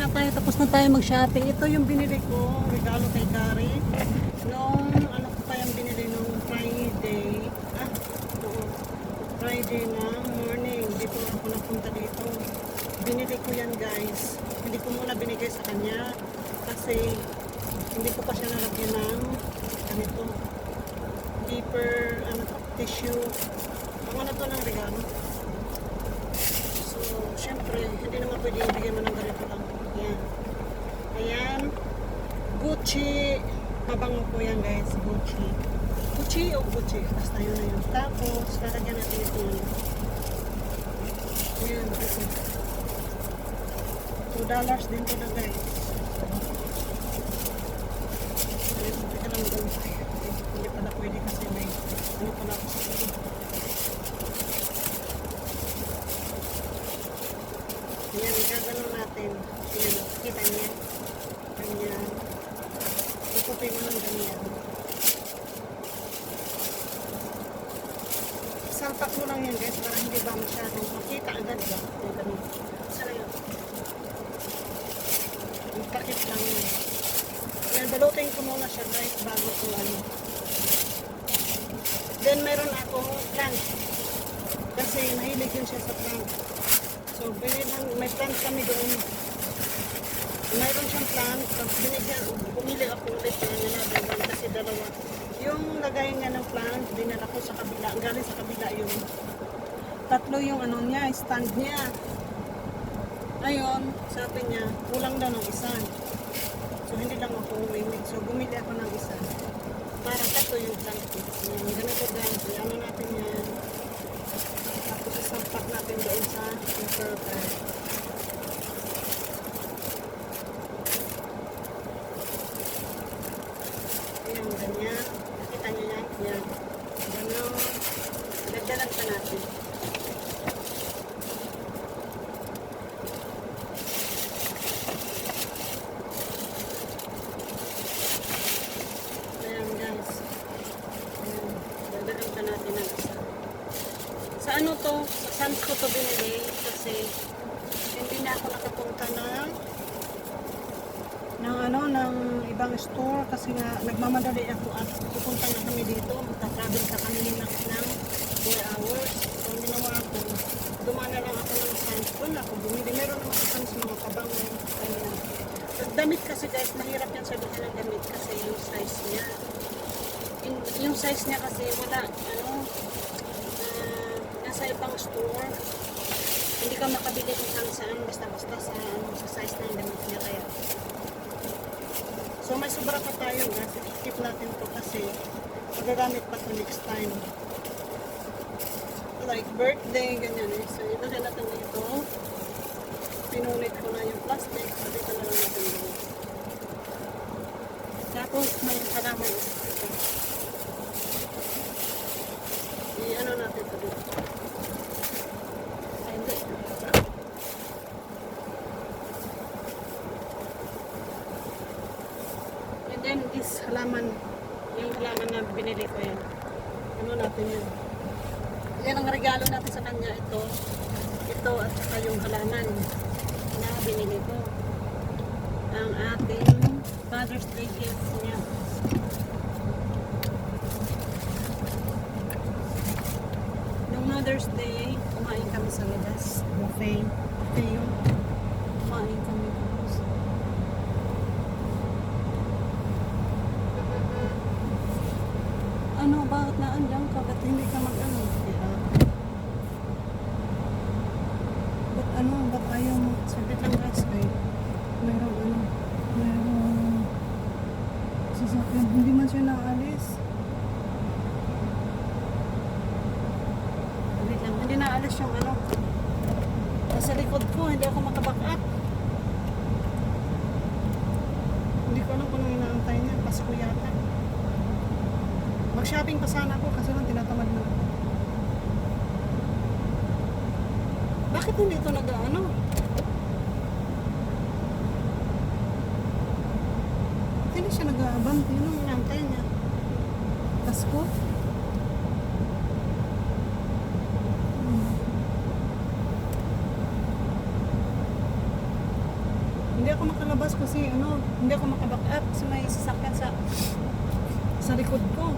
na tayo, tapos na tayo mag-shopping. Ito yung binili ko, regalo kay Gary. Nung, ano ko pa yung binili nung Friday. Oo. Friday na morning. Dito ako napunta dito. Binili ko yan guys. Hindi ko muna binigay sa kanya. Kasi, hindi ko pa siya nalagyan ng ganito. Paper, tissue. Ang ano to ng regalo. So, syempre, hindi naman pwede ibigay mo ng ganito lang. Ayan. Ayan. Gucci. Mabango po yan guys. Gucci. Gucci o Gucci. Basta yun na yun. Tapos, lalagyan natin ito yun. Ayan. $2 din to na guys. Ayan. Teka lang doon. Hindi pala pwede kasi may ano pala ako sa ito. Ayan, gagano natin. Ayan, kita niya. Ganyan. Ikutin mo ng ganyan. Sampak mo lang yan guys para hindi ba masyadong makita agad ba? Ayan, ganun. Sana yun. Magpakit lang yun. Ayan, balutin ko muna siya guys bago ko ano. Then meron akong plant. Kasi mahilig yun siya sa plant. So, may plant kami doon. Mayroon siyang plant. Tapos bumili ako ulit na nilabay kasi dalawa. Yung lagay nga ng plant, dinala ko sa kabila. Galing sa kabila yung tatlo yung ano niya, stand niya. Ayun, sabi niya, kulang daw ng isa. So, hindi lang ako umimig. So, bumili ako ng isa. Para tatlo yung plant. Yan, ganito guys. Ano natin yan. Tapos isampak natin doon sa paper bag. Ayan, ganyan. Nakita nyo yan? Yan. Ganyan. Nagdalag pa natin. Ayan guys. Ayan. Nagdalag pa natin ang isa. Sa ano to? Saan ko to binili? Kasi hindi na ako nakapunta ng ibang store kasi nga nagmamadali ako at pupunta na kami dito. Magta-travel ka kami ng 4 hours. So, ang ginawa ako, dumana lang ako ng Sam's. Doon ako bumili. Meron naman sa Sam's mga kabango. Damit kasi guys, mahirap yan sa duka ng damit kasi yung size niya. Yung size niya kasi wala, nasa ibang store. Hindi ka makabili kung saan basta-basta sa size ng damit niya kaya. So may sobra pa tayo guys. Keep natin to kasi magagamit pa to next time. Like birthday, ganyan eh. So ilagay natin dito. Pinunit ko na yung plastic. So dito na lang natin dito. Tapos may halaman ito. I-ano natin ito dito. Then this halaman, yung halaman na binili ko yan. Ano natin yun? Yan ang regalo natin sa kanya. Ito at saka yung halaman na binili ko. Ang ating Father's Day gift niya. Nung Mother's Day, kumain kami sa labas. Buffet. Buffet yung kumain kami. Ano, bakit naandyan ka? Ba't hindi ka mag-ano? Ba't ayaw mo? Sabit lang guys, mayroong sasakyan. Hindi man siya naalis. Sabit lang, hindi naalis yung ano. Nasa likod ko, hindi ako makaback up. Hindi ko alam kung anong inaantay niya. Pasko yata. Mag-shopping pa sana ako kasi lang tinatamad na. Bakit hindi ito nag-ano? Hindi siya nag-aabante. Anong inaantay niya? Pasko? Hindi ako makalabas kasi hindi ako makaback up kasi may sasakyan sa likod ko.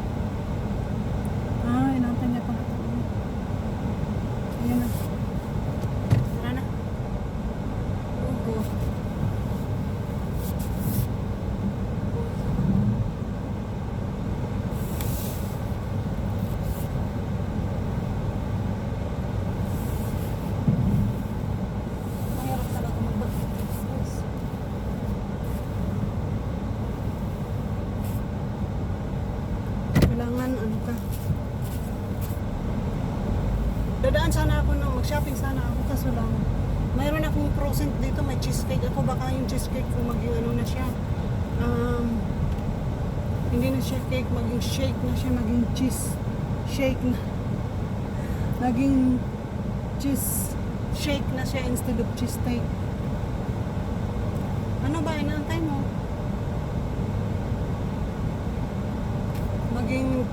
Inantay niya pala ito. Ayan na. Tara na. Go. Mahirap talaga mag-back up. Kailangan ka. Dadaan sana ako mag-shopping sana ako kaso lang mayroon akong frozen dito, may cheesecake ako, baka yung cheesecake kung maging na siya hindi na siya cake, maging shake na siya, maging cheese shake na naging cheese shake na siya instead of cheesesteak. Ano ba inaantay mo?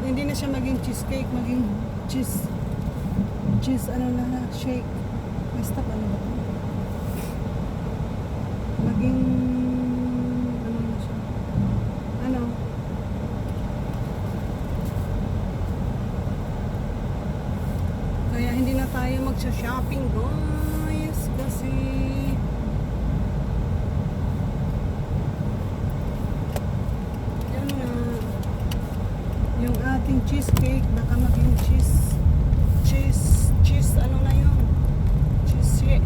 Hindi na siya maging cheesecake, maging cheese shake. Basta ano ba ito? Maging na siya. Kaya hindi na tayo magsha-shopping guys kasi yung ating cheesecake baka maging cheese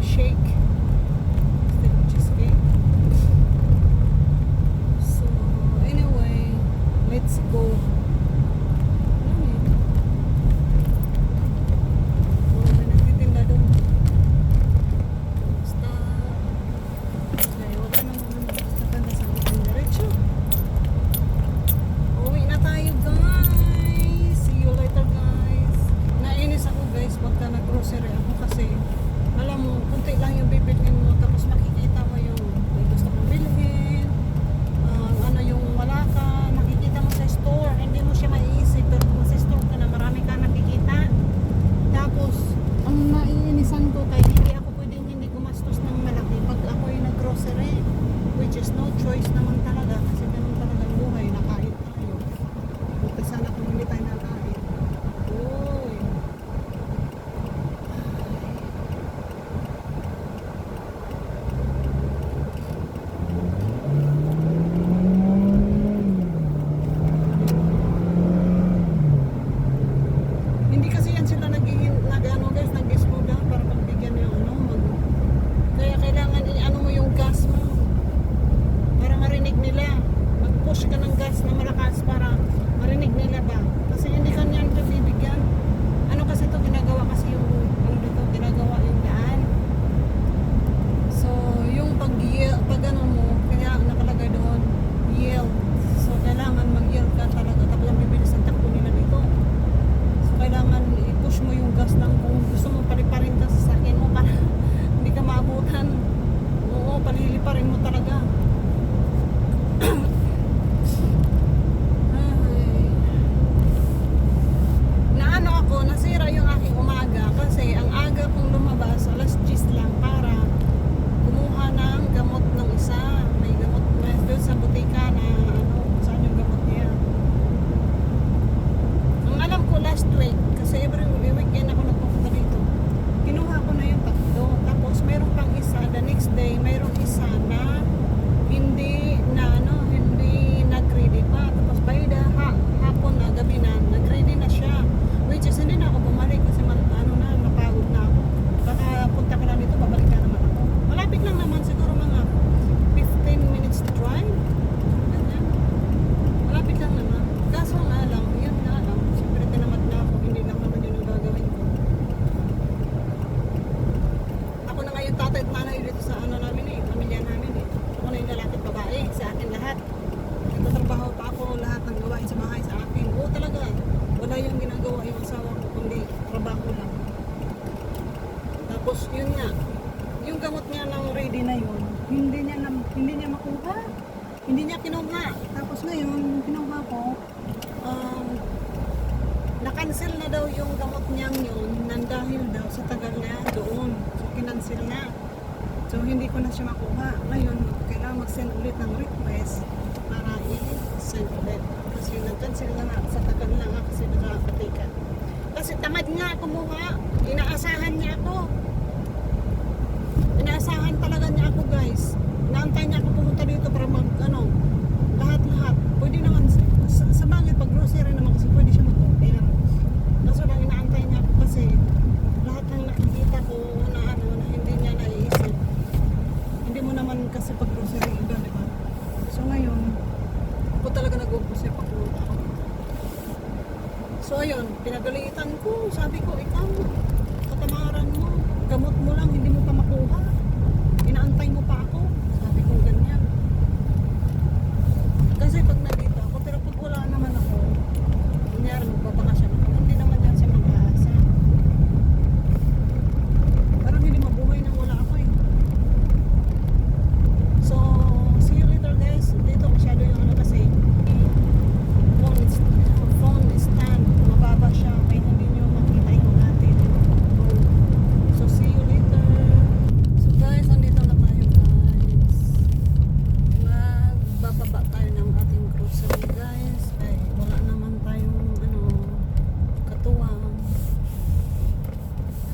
shake instead of cheesecake. So anyway, let's go. May nagtitinda doon. Basta wala naman basta kanda sa ating diretso. Uwi na tayo guys. See you later guys. Nainis ako guys pagka nag-grocery ako kasi alam mo, kunti lang yung bibilhin mo tapos makikita mo yung may gusto kong bilhin, yung wala ka, nakikita mo sa store, hindi mo siya maiisip pero kung sa store ka na marami ka nakikita. Tapos, ang naiinisan ko kaya hindi ako pwedeng hindi gumastos ng malaki pag ako yung nag-grocery, which is no choice naman talaga kasi ganun talaga ang buhay, nakain tayo. Buti sana kung hindi tayo nakain. Uy. Hindi kasi yan sila guys, nag-slow down para pagbigyan mo yung kaya kailangan i-ano mo yung gas mo para marinig nila. Mag-push ka ng gas na malakas para marinig nila ba. Kasi hindi ka niyan bibigyan. Kasi ito ginagawa kasi yung ginagawa yung daan. So, yung pag mo, kaya nakalagay doon, yield. So, kailangan mag-yield ka talaga. Tapos ang bibilis ang takbo nila dito. Kailangan i-push mo yung gas lang kung gusto mo paliparin ka sa sasakyan mo para hindi ka maabutan. Oo, paliliparin mo talaga. Nasira yung aking umaga kasi ang aga kong lumabas, alas 10 lang para kumuha ng gamot ng isa. May gamot doon sa butika na saan yung gamot niya. Ang alam ko last week, kasi every weekend ako nagpupunta dito, kinuha ko na yung tatlo. Tapos mayroon pang isa, the next day, mayroon isa na hindi nag-ready pa. Tapos by the hapon na, gabi na, nag-ready na siya. Which is hindi na ako bumalik kasi napagod na ako. Baka punta ka na dito, babalik na naman ako. Malapit lang naman, siguro mga 15 minutes drive. Ganyan. Malapit lang naman. Kaso nga lang, yun nga lang. Siyempre tinamad na ako, hindi lang naman yun ang gagawin ko. Ako na ngayon tatay at nanay dito sa namin pamilya namin Ako na yung lalapit babae, sa akin lahat. Nagtatrabaho pa ako, lahat ng gawain sa bahay sa akin. Oo talaga. Wala yung ginagawa yung asawa ko, kundi trabaho lang. Tapos yun nga, yung gamot niya ng ready na yun, hindi niya makuha. Hindi niya kinuha. Tapos ngayon, yung kinuha ko, na-cancel na daw yung gamot niyang yun dahil daw sa tagal na doon. So, kinancel na. So, hindi ko na siya makuha. Ngayon, mag-send ulit ng request para i-send ulit. Kasi nag-cancel na nga sa tagal na nga kasi nakakatikan. Kasi tamad nga kumuha. Inaasahan niya ako. Inaasahan talaga niya ako, guys. Inaantay niya ako pumunta dito para mag, lahat-lahat. Pwede naman, sa bagay, pag grocery naman kasi pwede siya mag-order. Kaso lang inaantay niya ako kasi lahat ng nakikita ko na na hindi niya naiisip. Hindi mo naman kasi pag grocery iba, di ba? So ngayon, ako talaga nag-grocery pag pumunta ako. So ayun, pinagalitan ko. Sabi ko, ikaw, katamaran mo. Gamot mo lang, hindi mo pa makuha. Inaantay mo pa ako. Sabi ko ganyan. Kasi pag nandito ako, pero pag wala naman ako, kunyari magbabakasyon ako, hindi naman yan siya mag-aasa. Parang hindi mabuhay nang wala ako eh. So, see you later guys. Dito masyado yung kasi phone stand, mababa siya, kaya hindi nyo makita yung natin. So, see you later. So guys, andito na tayo guys. Magbababa tayo ng ating grocery guys. Ay, wala naman tayong katuwang.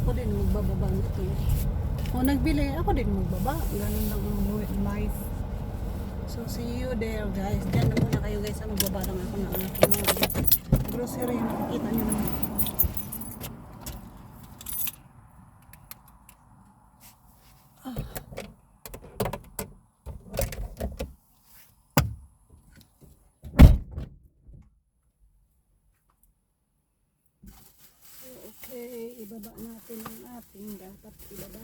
Ako din magbababa nito. O nagbili, ako din magbaba. Ganun lang ang life. So see you there guys. Diyan na muna kayo guys. Magbaba lang ako ng mga grocery. Nakikita nyo naman. Okay, ibaba natin ang ating dapat ibaba.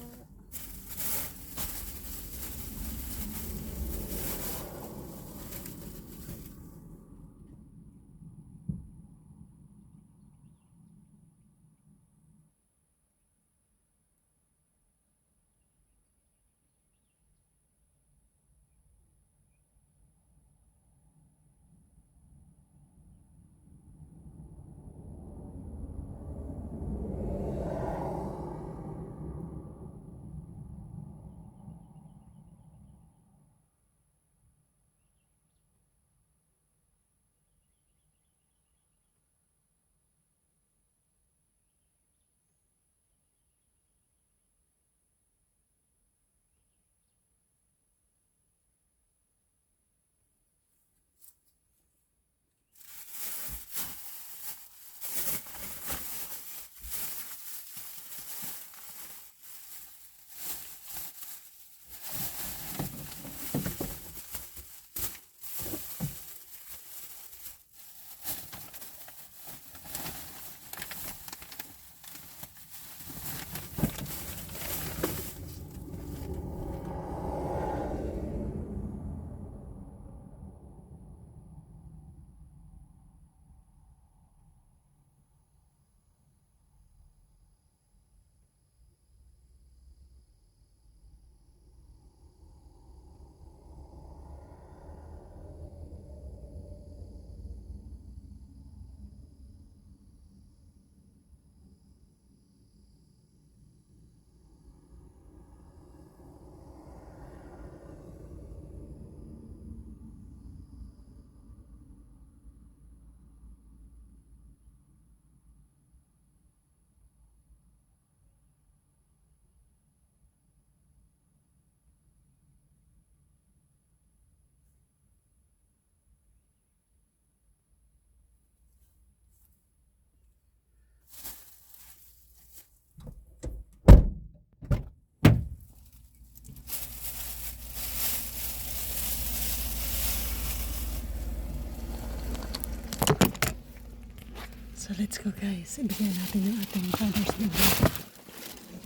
So let's go guys. Ibigay natin yung ating Father's Day.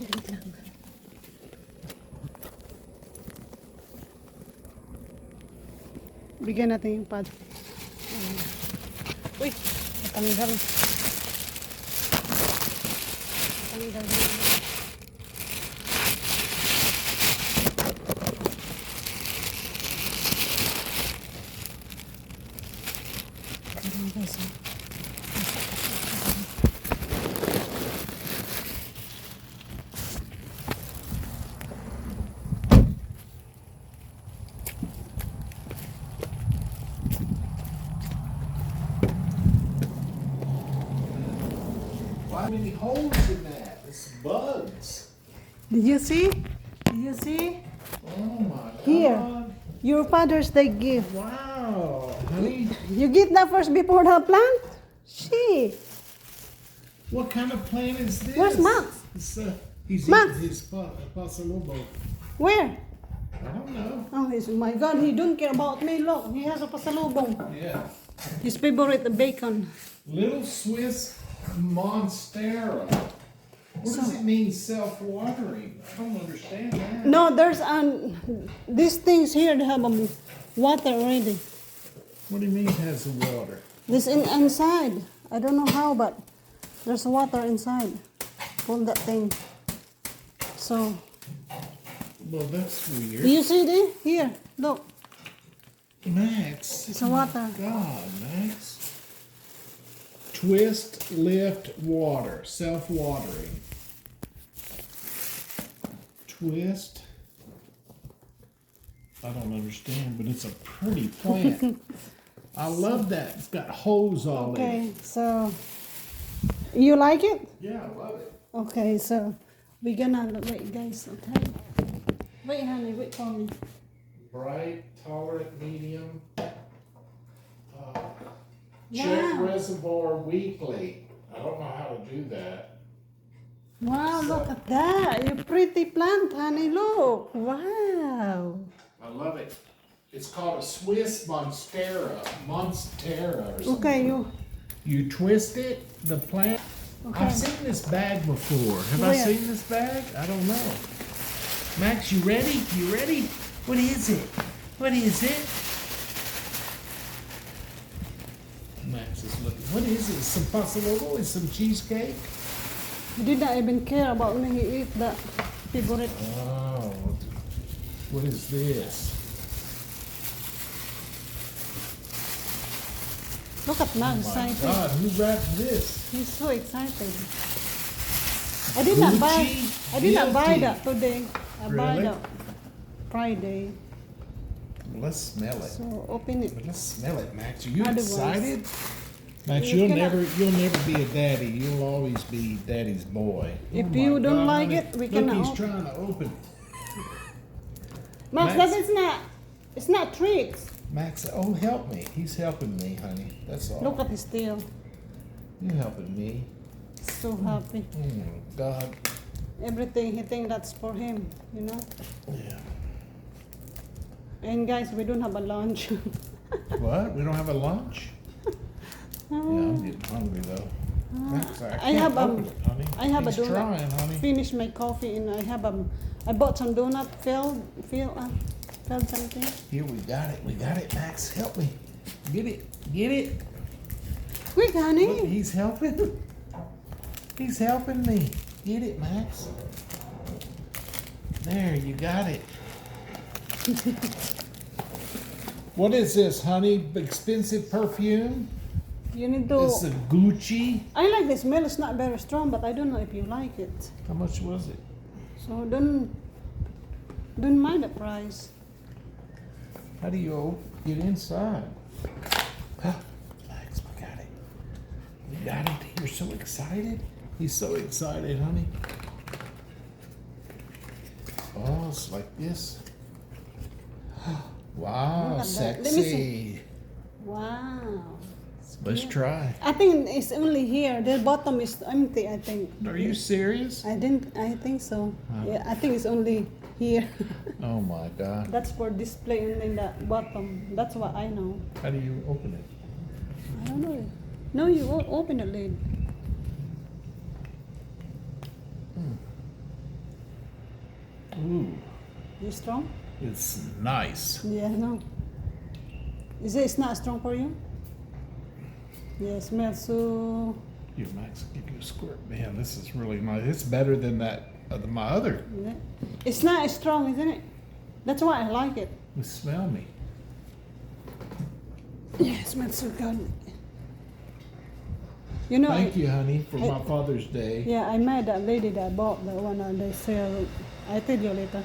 Wait lang. Bigyan natin yung pad. Uy, natanggal. Natanggal din. Ganun guys. many holes in that. It's bugs. Did you see? Did you see? Oh my God. Here. Your Father's Day gift. Wow, honey. You get that first before the plant? She. What kind of plant is this? Where's Max? It's, he's Max? eating his pasalubong. Where? I don't know. Oh, my God, he don't care about me. Look, he has a pasalubong. Yeah. His favorite, the bacon. Little Swiss Monstera. What does it mean, self-watering? I don't understand that. No, there's these things here, they have water already. What do you mean it has the water? This inside. I don't know how, but there's water inside. From that thing. So, Well, that's do weird. you see this? Here, look. Max. It's a water. God, Max. Twist, lift, water. Self-watering. Twist. I don't understand, but it's a pretty plant. I love that. It's got holes all in it. Okay, so you like it? Yeah, I love it. Okay, so we're gonna wait, guys. Okay. Wait, honey, wait for me. Bright, tolerant, medium. Check Wow. reservoir weekly. I don't know how to do that. Wow, look at that. You pretty plant, honey. Look. Wow. I love it. It's called a Swiss Monstera. Monstera or something. Okay, You twist it, the plant. Okay. I've seen this bag before. Have I Where? seen this bag? I don't know. Max, you ready? You ready? What is it? What is it? Max is looking. What is it? Some pasalubong and some cheesecake? he did not even care about me. He ate that favorite. Oh, what is this? Look at Max, Oh my excited. God, who wrapped this? He's so excited. I did not buy. Gucci I did not buy Guilty. that today. I buy Really? that Friday. Let's smell it. So open it. Let's smell it, Max. Are you Otherwise- excited? Max, You you'll cannot- never be a daddy. You'll always be daddy's boy. If Oh you my don't God, like honey. it, we Look, cannot he's open. trying to open. Max, Max. that is not. It's not tricks. Max, oh, help me. He's helping me, honey. That's all. Look at his tail. You're helping me. So happy. Oh my God. Everything he think that's for him. You know. Yeah. And guys, we don't have a lunch. What? We don't have a lunch? Yeah, I'm getting hungry though. Max, I can't have, open it, honey. I have He's a donut. trying, honey. Finish my coffee and I have I bought some donut. Filled something. Here, we got it. We got it, Max. Help me. Get it. Get it. Quick, Look, honey. he's helping. He's helping me. Get it, Max. There, you got it. What is this, honey? Expensive perfume? You need to. It's a Gucci. I like the smell. It's not very strong, but I don't know if you like it. How much was it? So don't mind the price. How do you get inside? Max, we got it. We got it. You're so excited. He's so excited, honey. Oh, it's like this. Wow, Look at that. Let me sexy. Wow. Let's try. I think it's only here. The bottom is empty. I think. Are you serious? I think so. Yeah, I think it's only here. Oh my God. That's for display in the bottom. That's what I know. How do you open it? I don't know. No, you open the lid. Ooh, You strong? it's nice. Yeah, no. It's not strong for you? Yeah, it smells so. Here, Max, give you a squirt. Man, this is really nice. It's better than that, my other. Yeah. It's not as strong, isn't it? That's why I like it. Smell me. Yeah, it smells so good. You know, Thank you, honey, for I- my Father's Day. Yeah, I met that lady that bought the one on the sale. I tell you later.